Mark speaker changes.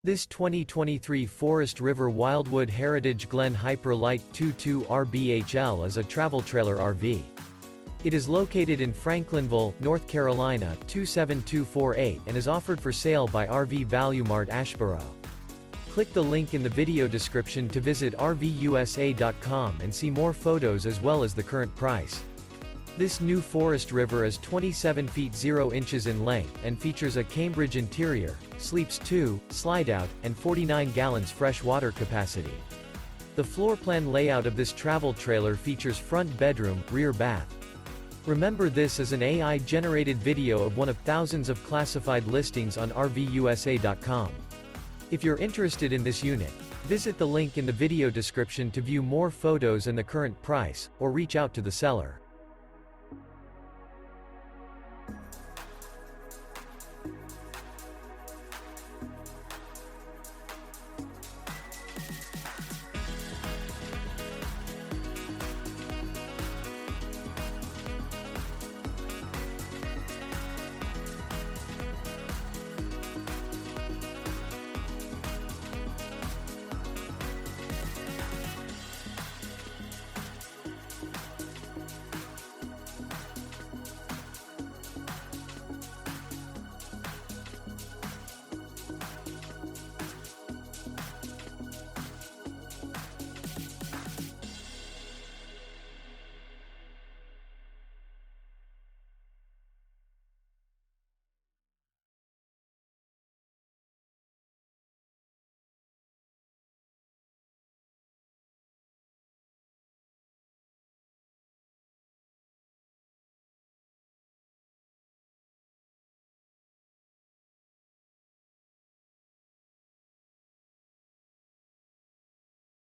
Speaker 1: This 2023 Forest River Wildwood Heritage Glen Hyper-Lyte 22 RBHL is a travel trailer RV. It is located in Franklinville, North Carolina 27248 and is offered for sale by RV Value Mart Asheboro. Click the link in the video description to visit RVUSA.com and see more photos as well as the current price. This new Forest River is 27 feet 0 inches in length and features a Cambridge interior, sleeps 2, Slideout, and 49 gallons fresh water capacity. The floor plan layout of this travel trailer features front bedroom, rear bath. Remember, this is an AI-generated video of one of thousands of classified listings on RVUSA.com. If you're interested in this unit, visit the link in the video description to view more photos and the current price, or reach out to the seller.